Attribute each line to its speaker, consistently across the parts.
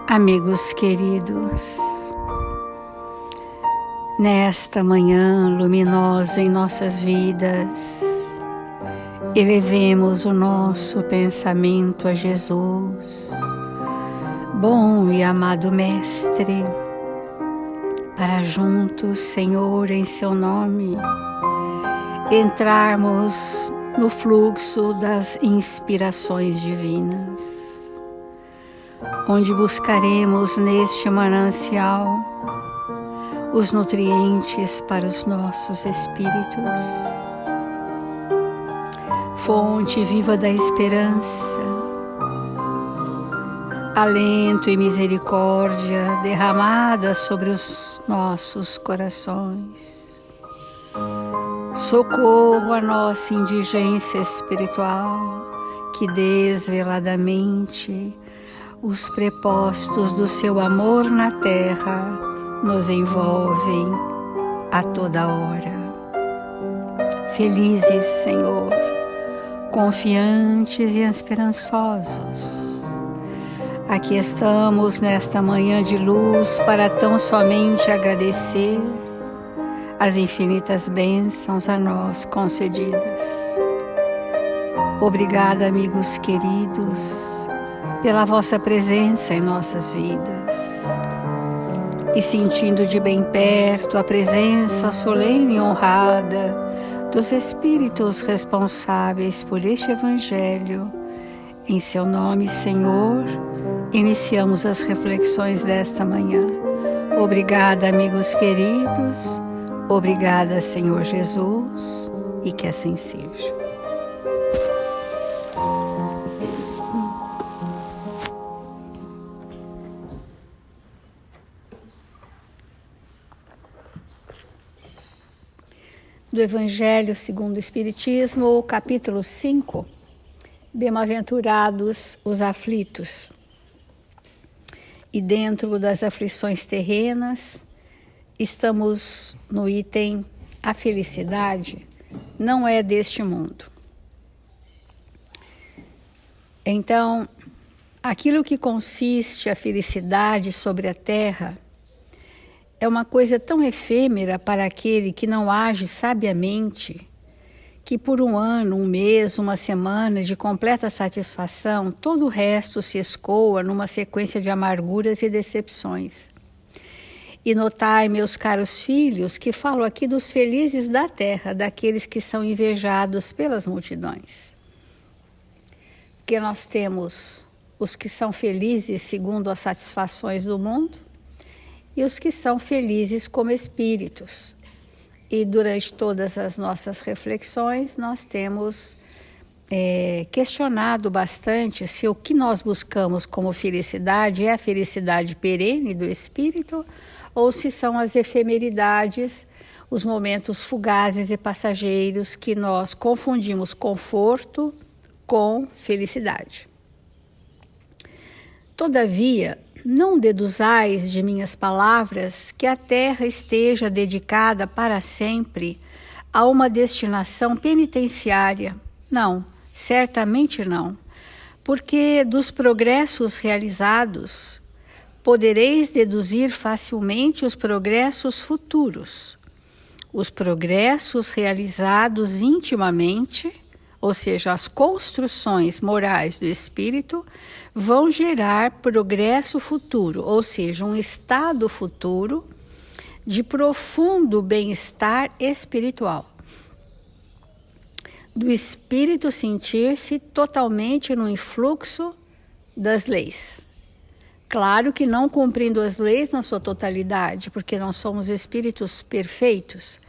Speaker 1: Amigos queridos, nesta manhã luminosa em nossas vidas, elevemos o nosso pensamento a Jesus, bom e amado Mestre, para juntos, Senhor, em seu nome, entrarmos no fluxo das inspirações divinas, onde buscaremos neste manancial os nutrientes para os nossos espíritos, fonte viva da esperança, alento e misericórdia derramada sobre os nossos corações, socorro à nossa indigência espiritual que desveladamente os prepostos do seu amor na terra nos envolvem a toda hora. Felizes, Senhor, confiantes e esperançosos, aqui estamos nesta manhã de luz para tão somente agradecer as infinitas bênçãos a nós concedidas. Obrigada, amigos queridos, pela vossa presença em nossas vidas, e sentindo de bem perto a presença solene e honrada dos Espíritos responsáveis por este Evangelho, em seu nome, Senhor, iniciamos as reflexões desta manhã. Obrigada, amigos queridos, obrigada, Senhor Jesus, e que assim seja. Do Evangelho segundo o Espiritismo, capítulo 5, Bem-aventurados os aflitos. E dentro das aflições terrenas, estamos no item A felicidade não é deste mundo. Então, aquilo que consiste a felicidade sobre a terra é uma coisa tão efêmera para aquele que não age sabiamente, que por um ano, um mês, uma semana de completa satisfação, todo o resto se escoa numa sequência de amarguras e decepções. E notai, meus caros filhos, que falo aqui dos felizes da terra, daqueles que são invejados pelas multidões. Porque nós temos os que são felizes segundo as satisfações do mundo, e os que são felizes como espíritos. E durante todas as nossas reflexões, nós temos questionado bastante se o que nós buscamos como felicidade é a felicidade perene do espírito, ou se são as efemeridades, os momentos fugazes e passageiros que nós confundimos conforto com felicidade. Todavia, não deduzais de minhas palavras que a terra esteja dedicada para sempre a uma destinação penitenciária. Não, certamente não, porque dos progressos realizados podereis deduzir facilmente os progressos futuros. Os progressos realizados intimamente, ou seja, as construções morais do espírito, vão gerar progresso futuro, ou seja, um estado futuro de profundo bem-estar espiritual. Do espírito sentir-se totalmente no influxo das leis. Claro que não cumprindo as leis na sua totalidade, porque não somos espíritos perfeitos,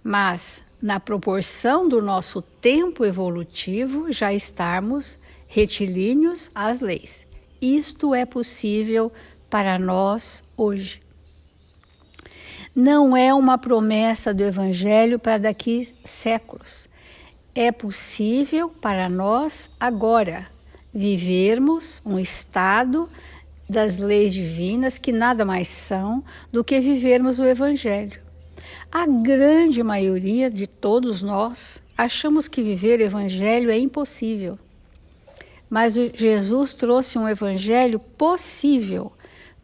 Speaker 1: mas na proporção do nosso tempo evolutivo, já estarmos retilíneos às leis. Isto é possível para nós hoje. Não é uma promessa do Evangelho para daqui séculos. É possível para nós agora vivermos um estado das leis divinas que nada mais são do que vivermos o Evangelho. A grande maioria de todos nós achamos que viver o Evangelho é impossível. Mas Jesus trouxe um Evangelho possível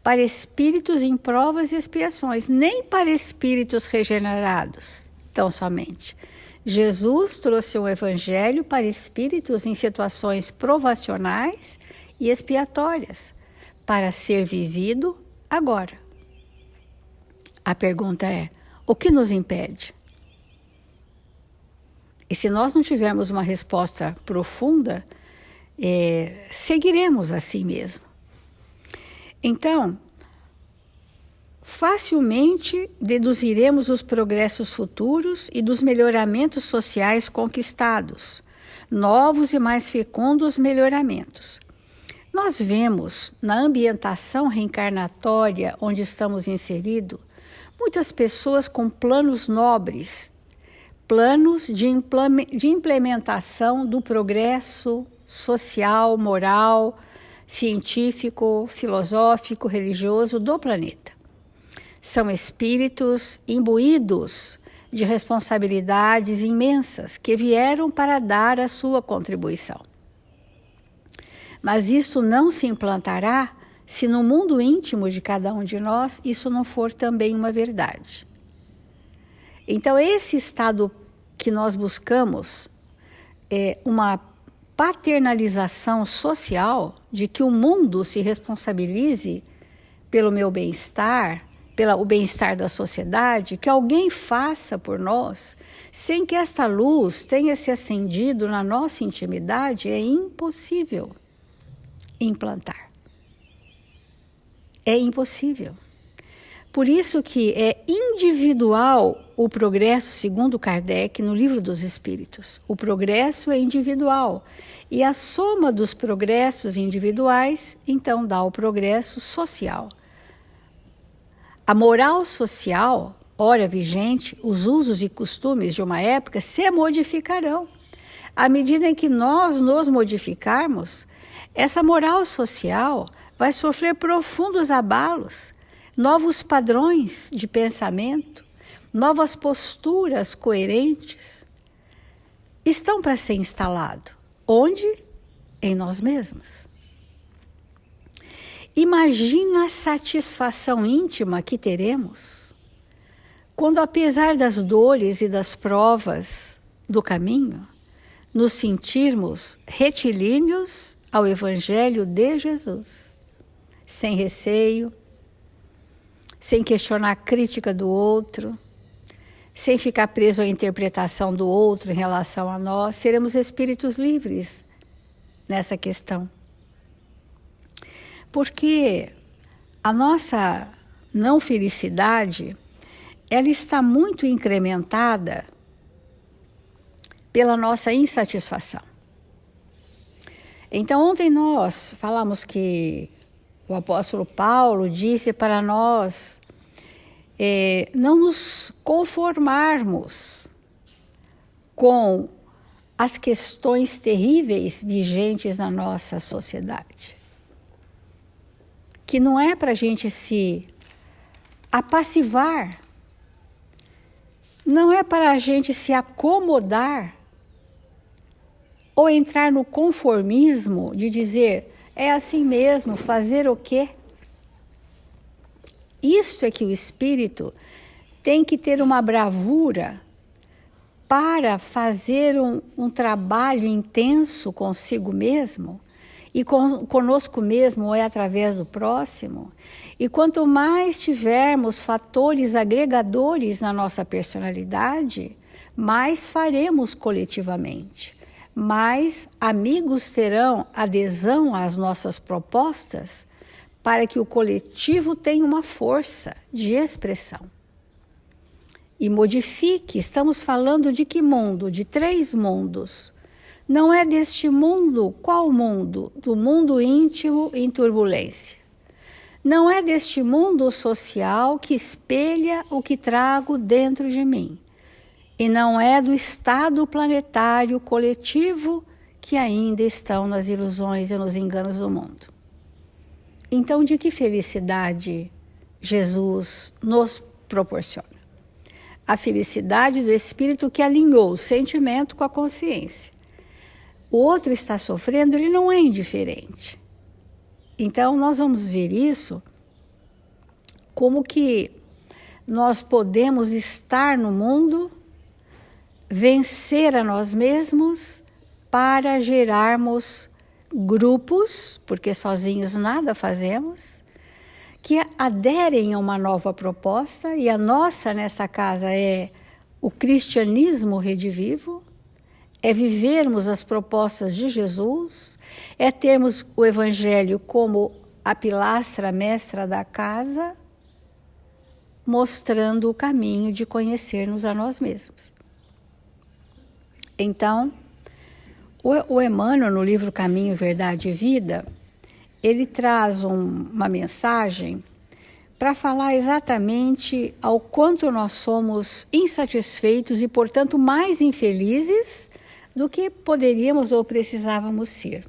Speaker 1: para espíritos em provas e expiações, nem para espíritos regenerados, tão somente. Jesus trouxe o Evangelho para espíritos em situações provacionais e expiatórias, para ser vivido agora. A pergunta é: o que nos impede? E se nós não tivermos uma resposta profunda, seguiremos assim mesmo. Então, facilmente deduziremos os progressos futuros e dos melhoramentos sociais conquistados, novos e mais fecundos melhoramentos. Nós vemos na ambientação reencarnatória onde estamos inseridos, muitas pessoas com planos nobres, planos de implementação do progresso social, moral, científico, filosófico, religioso do planeta. São espíritos imbuídos de responsabilidades imensas que vieram para dar a sua contribuição. Mas isso não se implantará se no mundo íntimo de cada um de nós isso não for também uma verdade. Então, esse estado que nós buscamos é uma paternalização social de que o mundo se responsabilize pelo meu bem-estar, pelo bem-estar da sociedade, que alguém faça por nós, sem que esta luz tenha se acendido na nossa intimidade, é impossível implantar. É impossível. Por isso que é individual o progresso, segundo Kardec, no Livro dos Espíritos. O progresso é individual. E a soma dos progressos individuais, então, dá o progresso social. A moral social, ora vigente, os usos e costumes de uma época se modificarão. À medida em que nós nos modificarmos, essa moral social vai sofrer profundos abalos, novos padrões de pensamento, novas posturas coerentes estão para ser instalado. Onde? Em nós mesmos. Imagina a satisfação íntima que teremos quando, apesar das dores e das provas do caminho, nos sentirmos retilíneos ao Evangelho de Jesus, sem receio, sem questionar a crítica do outro, sem ficar preso à interpretação do outro em relação a nós. Seremos espíritos livres nessa questão. Porque a nossa não felicidade, ela está muito incrementada pela nossa insatisfação. Então, ontem nós falamos que o apóstolo Paulo disse para nós não nos conformarmos com as questões terríveis vigentes na nossa sociedade. Que não é para a gente se apassivar, não é para a gente se acomodar ou entrar no conformismo de dizer, é assim mesmo, fazer o quê? Isto é que o espírito tem que ter uma bravura para fazer um trabalho intenso consigo mesmo e conosco mesmo ou é através do próximo. E quanto mais tivermos fatores agregadores na nossa personalidade, mais faremos coletivamente. Mais amigos terão adesão às nossas propostas para que o coletivo tenha uma força de expressão. E modifique, estamos falando de que mundo? De 3 mundos. Não é deste mundo, qual mundo? Do mundo íntimo em turbulência. Não é deste mundo social que espelha o que trago dentro de mim. E não é do estado planetário coletivo que ainda estão nas ilusões e nos enganos do mundo. Então, de que felicidade Jesus nos proporciona? A felicidade do espírito que alinhou o sentimento com a consciência. O outro está sofrendo, ele não é indiferente. Então, nós vamos ver isso como que nós podemos estar no mundo, vencer a nós mesmos para gerarmos grupos, porque sozinhos nada fazemos, que aderem a uma nova proposta, e a nossa nessa casa é o cristianismo redivivo, é vivermos as propostas de Jesus, é termos o Evangelho como a pilastra mestra da casa, mostrando o caminho de conhecer-nos a nós mesmos. Então, o Emmanuel, no livro Caminho, Verdade e Vida, ele traz uma mensagem para falar exatamente ao quanto nós somos insatisfeitos e, portanto, mais infelizes do que poderíamos ou precisávamos ser.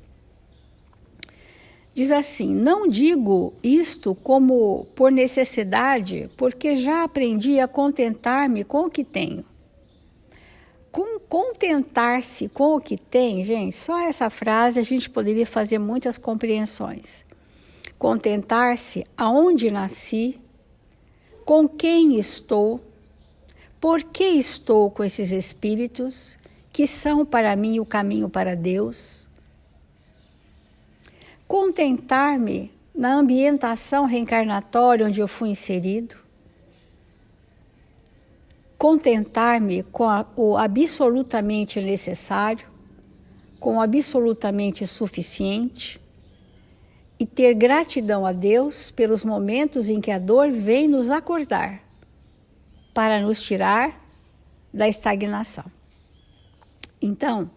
Speaker 1: Diz assim: não digo isto como por necessidade, porque já aprendi a contentar-me com o que tenho. Contentar-se com o que tem, gente, só essa frase a gente poderia fazer muitas compreensões. Contentar-se aonde nasci, com quem estou, por que estou com esses espíritos, que são para mim o caminho para Deus. Contentar-me na ambientação reencarnatória onde eu fui inserido. Contentar-me com o absolutamente necessário, com o absolutamente suficiente, e ter gratidão a Deus pelos momentos em que a dor vem nos acordar, para nos tirar da estagnação. Então,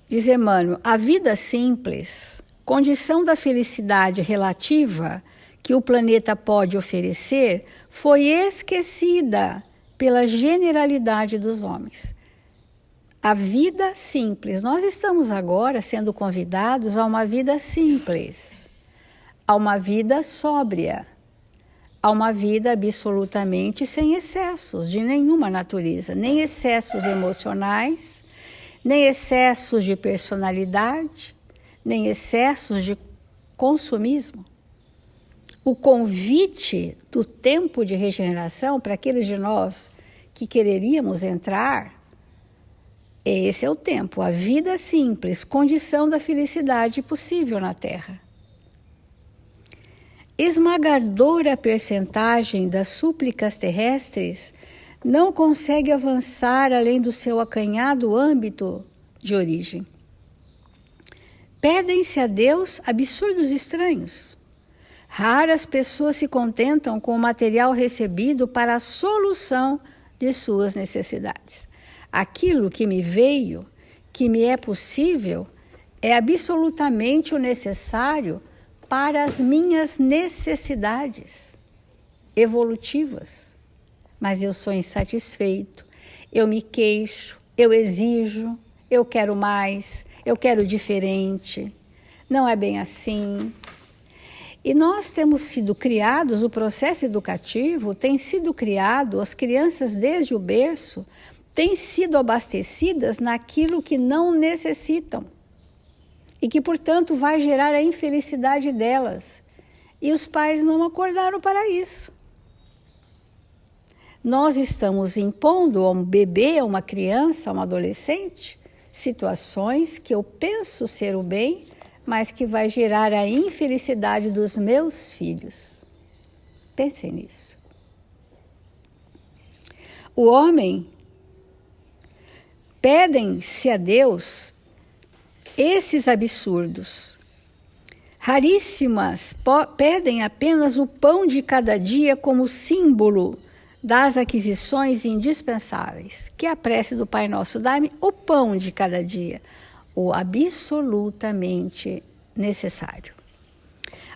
Speaker 1: diz Emmanuel, a vida simples, condição da felicidade relativa que o planeta pode oferecer, foi esquecida pela generalidade dos homens. A vida simples. Nós estamos agora sendo convidados a uma vida simples, a uma vida sóbria, a uma vida absolutamente sem excessos de nenhuma natureza, nem excessos emocionais, nem excessos de personalidade, nem excessos de consumismo. O convite do tempo de regeneração para aqueles de nós que quereríamos entrar, esse é o tempo, a vida simples, condição da felicidade possível na Terra. Esmagadora percentagem das súplicas terrestres não consegue avançar além do seu acanhado âmbito de origem. Pedem-se a Deus absurdos estranhos. Raras pessoas se contentam com o material recebido para a solução de suas necessidades. Aquilo que me veio, que me é possível, é absolutamente o necessário para as minhas necessidades evolutivas. Mas eu sou insatisfeito, eu me queixo, eu exijo, eu quero mais, eu quero diferente. Não é bem assim. E nós temos sido criados, o processo educativo tem sido criado, as crianças desde o berço têm sido abastecidas naquilo que não necessitam e que, portanto, vai gerar a infelicidade delas. E os pais não acordaram para isso. Nós estamos impondo a um bebê, a uma criança, a um adolescente, situações que eu penso ser o bem, mas que vai gerar a infelicidade dos meus filhos. Pensem nisso. O homem pedem-se a Deus esses absurdos. Raríssimas pedem apenas o pão de cada dia como símbolo das aquisições indispensáveis, que é a prece do Pai Nosso, dá-me o pão de cada dia, o absolutamente necessário.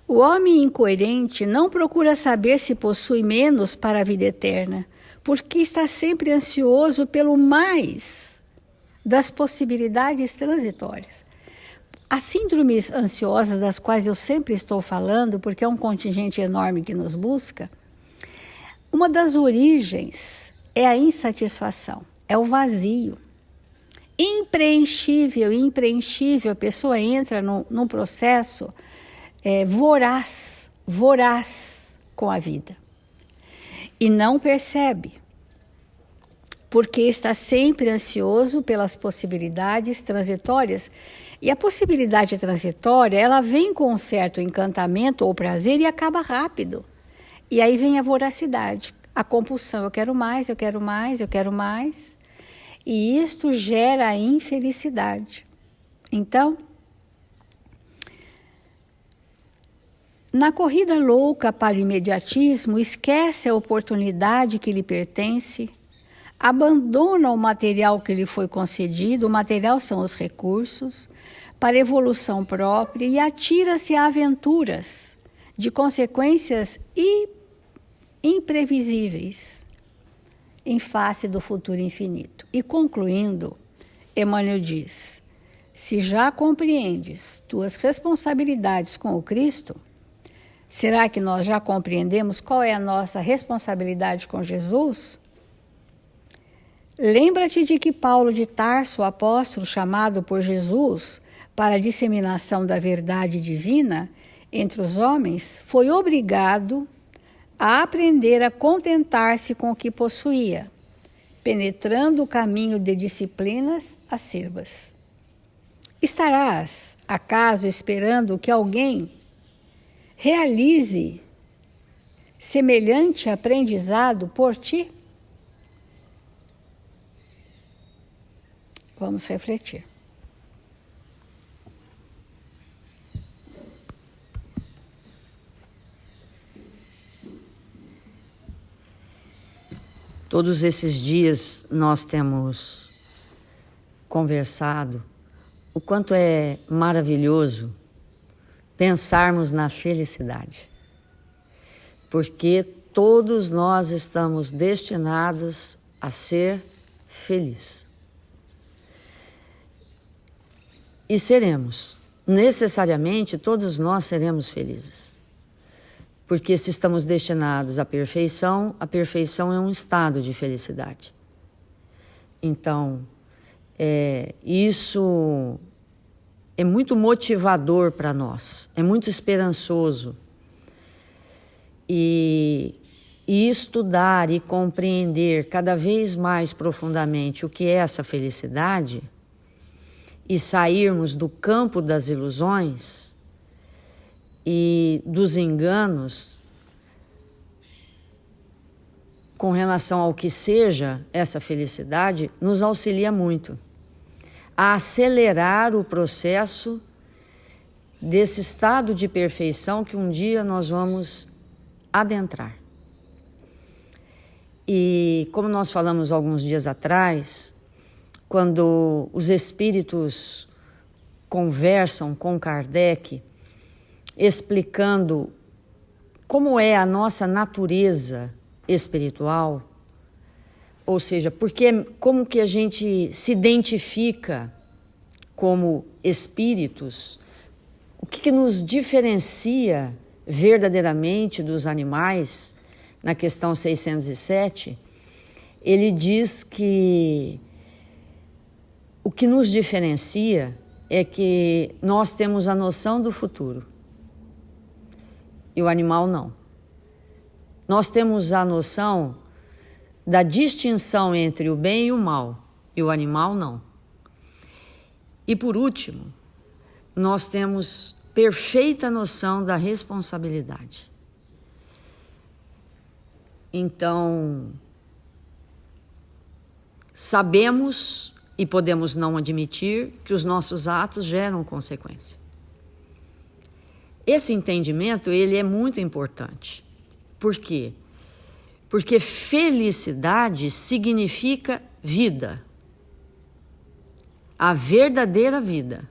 Speaker 1: O homem incoerente não procura saber se possui menos para a vida eterna, porque está sempre ansioso pelo mais das possibilidades transitórias. As síndromes ansiosas, das quais eu sempre estou falando, porque é um contingente enorme que nos busca, uma das origens é a insatisfação, é o vazio. Impreenchível, a pessoa entra num processo voraz, com a vida. E não percebe, porque está sempre ansioso pelas possibilidades transitórias. E a possibilidade transitória, ela vem com um certo encantamento ou prazer e acaba rápido. E aí vem a voracidade, a compulsão. Eu quero mais, eu quero mais, eu quero mais. E isto gera a infelicidade. Então, na corrida louca para o imediatismo, esquece a oportunidade que lhe pertence, abandona o material que lhe foi concedido, o material são os recursos, para evolução própria e atira-se a aventuras de consequências imprevisíveis em face do futuro infinito. E concluindo, Emmanuel diz: se já compreendes tuas responsabilidades com o Cristo, será que nós já compreendemos qual é a nossa responsabilidade com Jesus? Lembra-te de que Paulo de Tarso, o apóstolo chamado por Jesus para a disseminação da verdade divina entre os homens, foi obrigado a aprender a contentar-se com o que possuía, penetrando o caminho de disciplinas acerbas. Estarás, acaso, esperando que alguém realize semelhante aprendizado por ti? Vamos refletir.
Speaker 2: Todos esses dias nós temos conversado o quanto é maravilhoso pensarmos na felicidade, porque todos nós estamos destinados a ser felizes. E seremos, necessariamente todos nós seremos felizes. Porque se estamos destinados à perfeição, a perfeição é um estado de felicidade. Então, isso é muito motivador para nós, é muito esperançoso. E estudar e compreender cada vez mais profundamente o que é essa felicidade e sairmos do campo das ilusões e dos enganos com relação ao que seja essa felicidade, nos auxilia muito a acelerar o processo desse estado de perfeição que um dia nós vamos adentrar. E como nós falamos alguns dias atrás, quando os espíritos conversam com Kardec, explicando como é a nossa natureza espiritual, ou seja, como que a gente se identifica como espíritos, o que nos diferencia verdadeiramente dos animais, na questão 607, ele diz que o que nos diferencia é que nós temos a noção do futuro e o animal não. Nós temos a noção da distinção entre o bem e o mal e o animal não. E por último, nós temos perfeita noção da responsabilidade. Então, sabemos e podemos não admitir que os nossos atos geram consequência. Esse entendimento, ele é muito importante. Por quê? Porque felicidade significa vida. A verdadeira vida.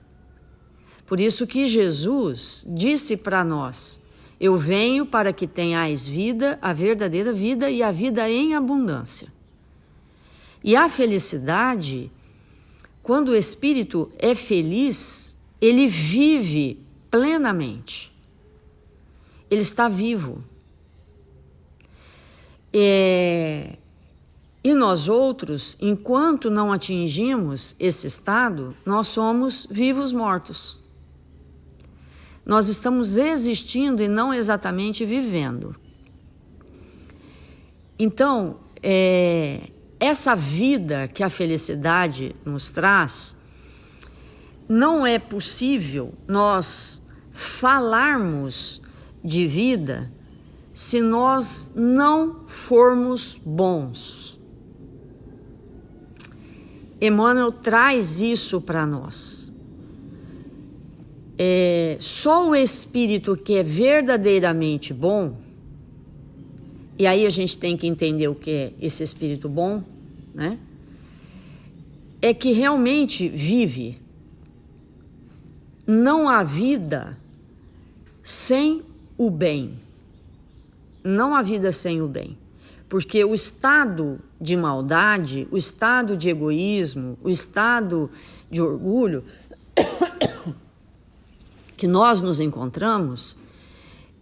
Speaker 2: Por isso que Jesus disse para nós: eu venho para que tenhais vida, a verdadeira vida e a vida em abundância. E a felicidade, quando o espírito é feliz, ele vive plenamente. Ele está vivo. E nós outros, enquanto não atingimos esse estado, nós somos vivos mortos. Nós estamos existindo e não exatamente vivendo. Então, essa vida que a felicidade nos traz, não é possível nós falarmos de vida se nós não formos bons. Emmanuel traz isso para nós. Só o espírito que é verdadeiramente bom, e aí a gente tem que entender o que é esse espírito bom, né? É que realmente vive. Não há vida sem o bem. Não há vida sem o bem. Porque o estado de maldade, o estado de egoísmo, o estado de orgulho que nós nos encontramos,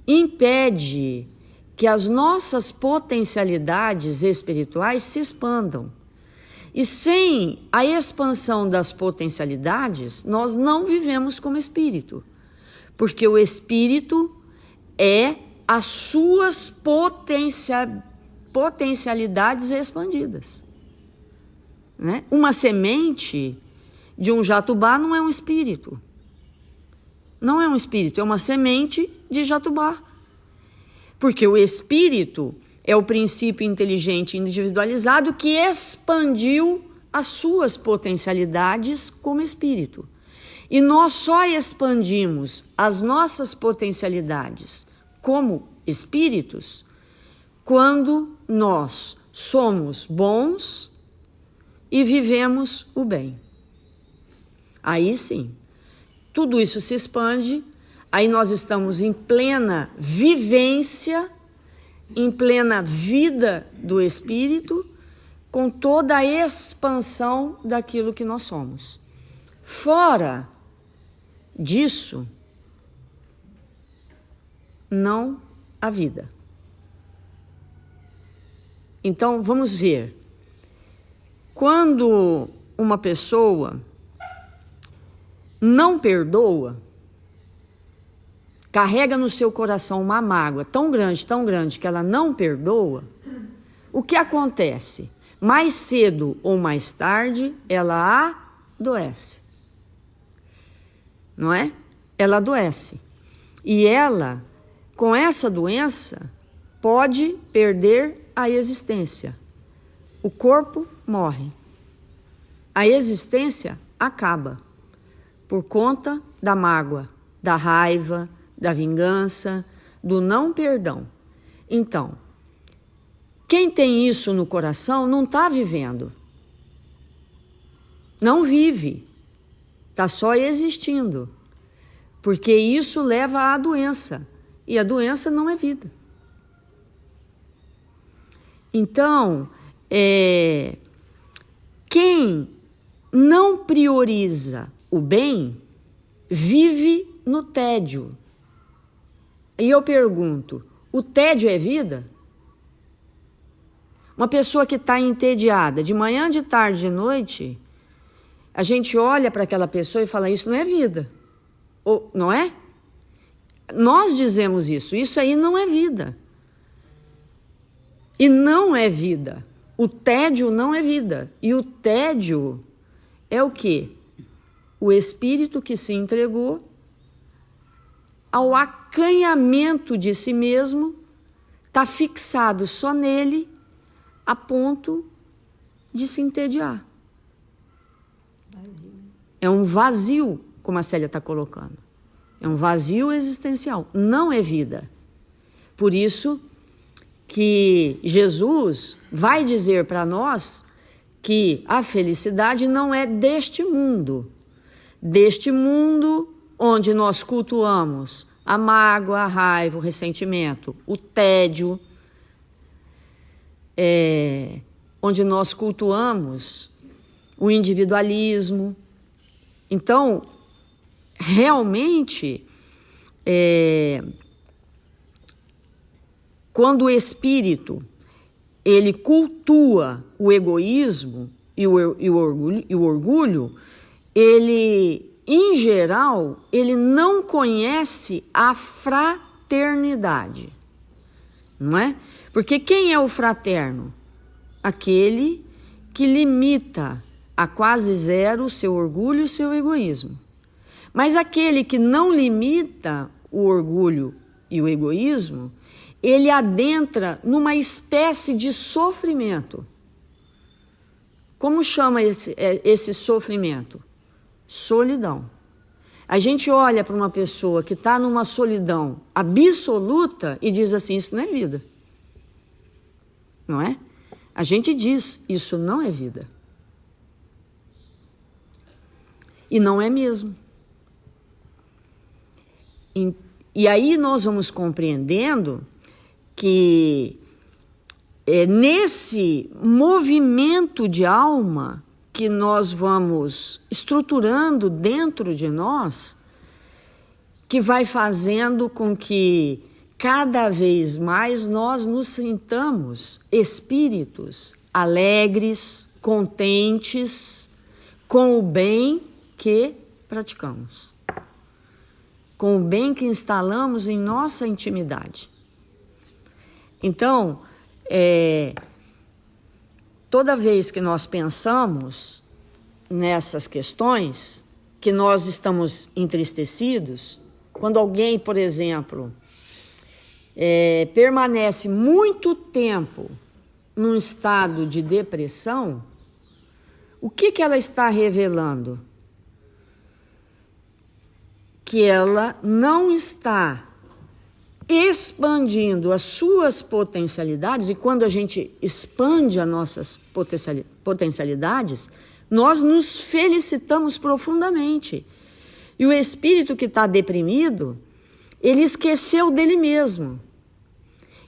Speaker 2: impede que as nossas potencialidades espirituais se expandam. E sem a expansão das potencialidades, nós não vivemos como espírito. Porque o espírito é as suas potencialidades expandidas, né? Uma semente de um jatubá não é um espírito. Não é um espírito, é uma semente de jatubá. Porque o espírito é o princípio inteligente individualizado que expandiu as suas potencialidades como espírito. E nós só expandimos as nossas potencialidades como espíritos quando nós somos bons e vivemos o bem. Aí sim, tudo isso se expande, aí nós estamos em plena vivência, em plena vida do espírito, com toda a expansão daquilo que nós somos. Fora disso, não há vida. Então, vamos ver. Quando uma pessoa não perdoa, carrega no seu coração uma mágoa tão grande, que ela não perdoa, o que acontece? Mais cedo ou mais tarde, ela adoece. Não é? Ela adoece. E ela, com essa doença, pode perder a existência. O corpo morre. A existência acaba por conta da mágoa, da raiva, da vingança, do não perdão. Então, quem tem isso no coração não está vivendo. Não vive. Está só existindo. Porque isso leva à doença. E a doença não é vida. Então, quem não prioriza o bem, vive no tédio. E eu pergunto, o tédio é vida? Uma pessoa que está entediada, de manhã, de tarde, de noite, a gente olha para aquela pessoa e fala, isso não é vida. Ou, não é? Nós dizemos isso aí não é vida. E não é vida. O tédio não é vida. E o tédio é o quê? O espírito que se entregou ao acanhamento de si mesmo, está fixado só nele, a ponto de se entediar. É um vazio, como a Célia está colocando. É um vazio existencial, não é vida. Por isso que Jesus vai dizer para nós que a felicidade não é deste mundo onde nós cultuamos a mágoa, a raiva, o ressentimento, o tédio, onde nós cultuamos o individualismo. Então, realmente, quando o espírito ele cultua o egoísmo e o orgulho, ele, em geral, ele não conhece a fraternidade, não é? Porque quem é o fraterno? Aquele que limita a quase zero o seu orgulho e o seu egoísmo. Mas aquele que não limita o orgulho e o egoísmo, ele adentra numa espécie de sofrimento. Como chama esse sofrimento? Solidão. A gente olha para uma pessoa que está numa solidão absoluta e diz assim, isso não é vida. Não é? A gente diz, isso não é vida. E não é mesmo. E aí nós vamos compreendendo que nesse movimento de alma que nós vamos estruturando dentro de nós, que vai fazendo com que cada vez mais nós nos sintamos espíritos alegres, contentes, com o bem que praticamos, com o bem que instalamos em nossa intimidade. Então, toda vez que nós pensamos nessas questões, que nós estamos entristecidos, quando alguém, por exemplo, permanece muito tempo num estado de depressão, o que ela está revelando? Que ela não está expandindo as suas potencialidades, e quando a gente expande as nossas potencialidades, nós nos felicitamos profundamente. E o espírito que está deprimido, ele esqueceu dele mesmo.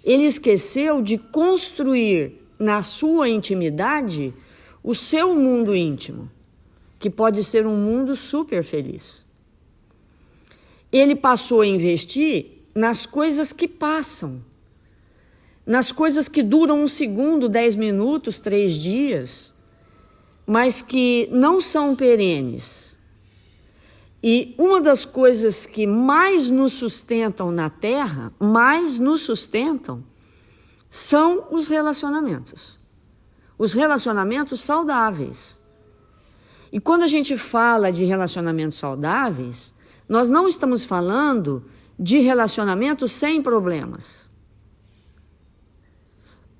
Speaker 2: Ele esqueceu de construir na sua intimidade o seu mundo íntimo, que pode ser um mundo super feliz. Ele passou a investir nas coisas que passam, nas coisas que duram 1 segundo, 10 minutos, 3 dias, mas que não são perenes. E uma das coisas que mais nos sustentam na Terra, são os relacionamentos saudáveis. E quando a gente fala de relacionamentos saudáveis, nós não estamos falando de relacionamentos sem problemas.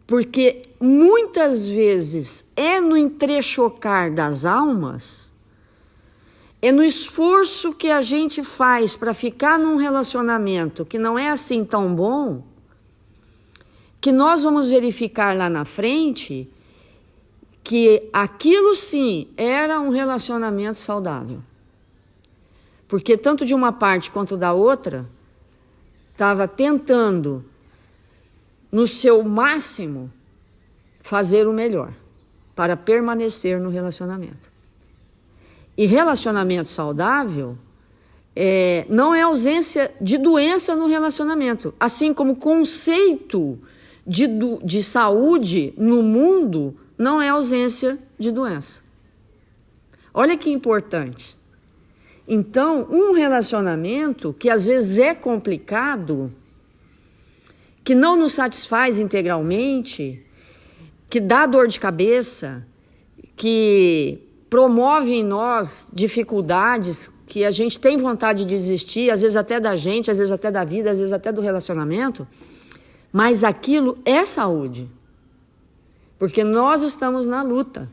Speaker 2: Porque muitas vezes no entrechocar das almas, no esforço que a gente faz para ficar num relacionamento que não é assim tão bom, que nós vamos verificar lá na frente que aquilo sim era um relacionamento saudável. Porque tanto de uma parte quanto da outra estava tentando, no seu máximo, fazer o melhor para permanecer no relacionamento. E relacionamento saudável não é ausência de doença no relacionamento, assim como o conceito de saúde no mundo não é ausência de doença. Olha que importante. Então, um relacionamento que às vezes é complicado, que não nos satisfaz integralmente, que dá dor de cabeça, que promove em nós dificuldades, que a gente tem vontade de desistir, às vezes até da gente, às vezes até da vida, às vezes até do relacionamento, mas aquilo é saúde, porque nós estamos na luta.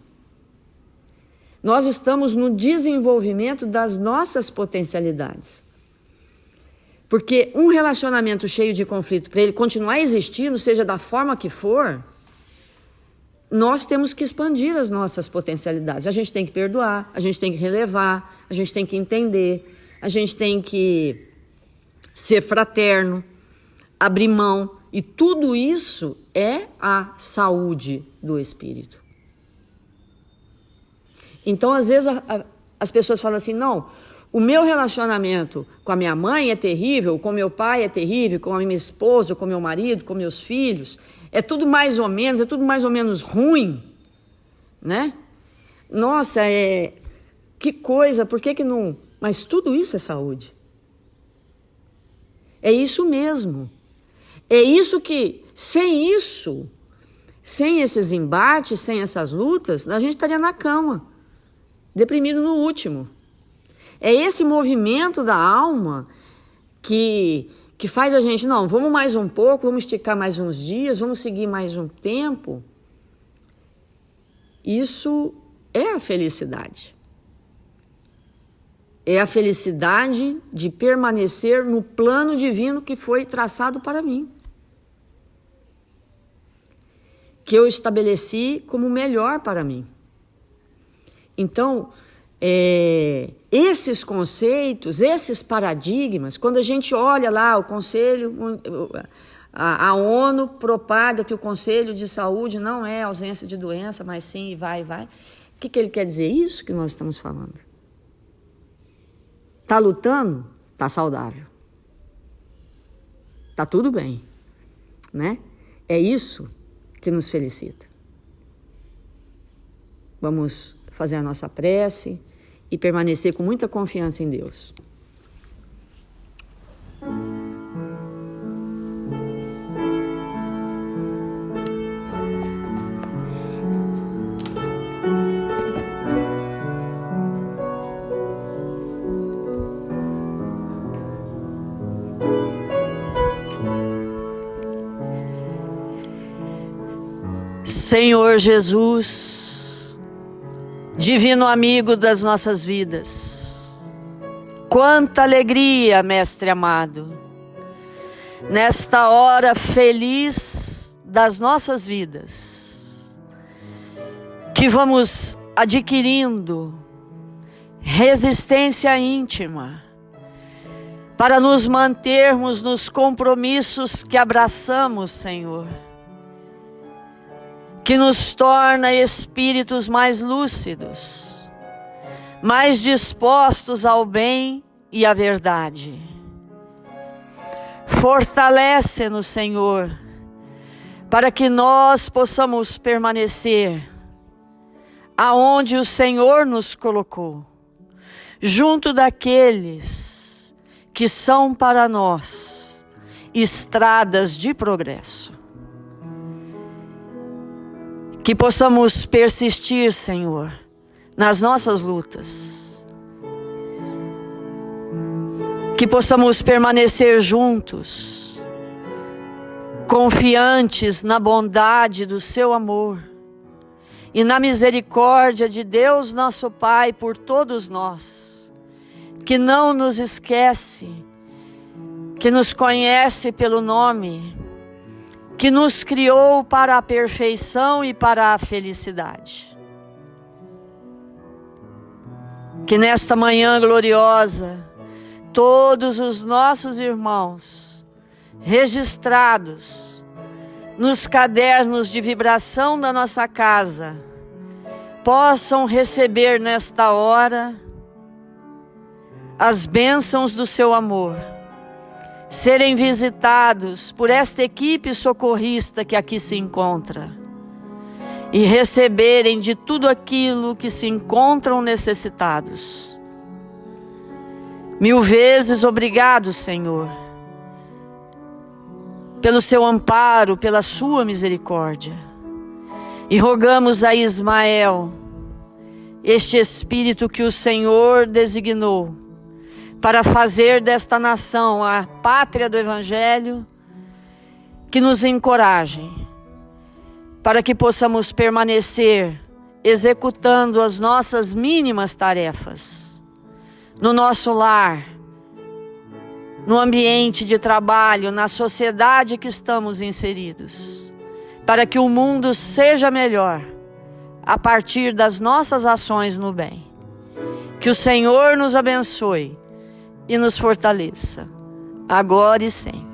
Speaker 2: Nós estamos no desenvolvimento das nossas potencialidades. Porque um relacionamento cheio de conflito, para ele continuar existindo, seja da forma que for, nós temos que expandir as nossas potencialidades. A gente tem que perdoar, a gente tem que relevar, a gente tem que entender, a gente tem que ser fraterno, abrir mão. E tudo isso é a saúde do espírito. Então, às vezes, as pessoas falam assim, não, o meu relacionamento com a minha mãe é terrível, com meu pai é terrível, com a minha esposa, com meu marido, com meus filhos, é tudo mais ou menos ruim, né? Nossa, que coisa, por que não... Mas tudo isso é saúde. É isso mesmo. É isso que, Sem isso, sem esses embates, sem essas lutas, a gente estaria na cama, deprimido no último. É esse movimento da alma que faz a gente, não, vamos mais um pouco, vamos esticar mais uns dias, vamos seguir mais um tempo. Isso é a felicidade. É a felicidade de permanecer no plano divino que foi traçado para mim, que eu estabeleci como melhor para mim. Então, esses conceitos, esses paradigmas, quando a gente olha lá o Conselho, a ONU propaga que o Conselho de Saúde não é ausência de doença, mas sim vai. O que ele quer dizer? Isso que nós estamos falando. Está lutando? Está saudável. Está tudo bem, né? É isso que nos felicita. Vamos fazer a nossa prece e permanecer com muita confiança em Deus. Senhor Jesus, divino amigo das nossas vidas, quanta alegria, Mestre amado, nesta hora feliz das nossas vidas, que vamos adquirindo resistência íntima para nos mantermos nos compromissos que abraçamos, Senhor, que nos torna espíritos mais lúcidos, mais dispostos ao bem e à verdade. Fortalece-nos, Senhor, para que nós possamos permanecer aonde o Senhor nos colocou, junto daqueles que são para nós estradas de progresso. Que possamos persistir, Senhor, nas nossas lutas. Que possamos permanecer juntos, confiantes na bondade do seu amor e na misericórdia de Deus nosso Pai por todos nós, que não nos esquece, que nos conhece pelo nome, que nos criou para a perfeição e para a felicidade. Que nesta manhã gloriosa, todos os nossos irmãos, registrados nos cadernos de vibração da nossa casa, possam receber nesta hora as bênçãos do seu amor, serem visitados por esta equipe socorrista que aqui se encontra e receberem de tudo aquilo que se encontram necessitados. 1000 vezes obrigado, Senhor, pelo seu amparo, pela sua misericórdia. E rogamos a Ismael, este espírito que o Senhor designou para fazer desta nação a pátria do Evangelho, que nos encorajem, para que possamos permanecer executando as nossas mínimas tarefas, no nosso lar, no ambiente de trabalho, na sociedade que estamos inseridos, para que o mundo seja melhor a partir das nossas ações no bem. Que o Senhor nos abençoe e nos fortaleça, agora e sempre.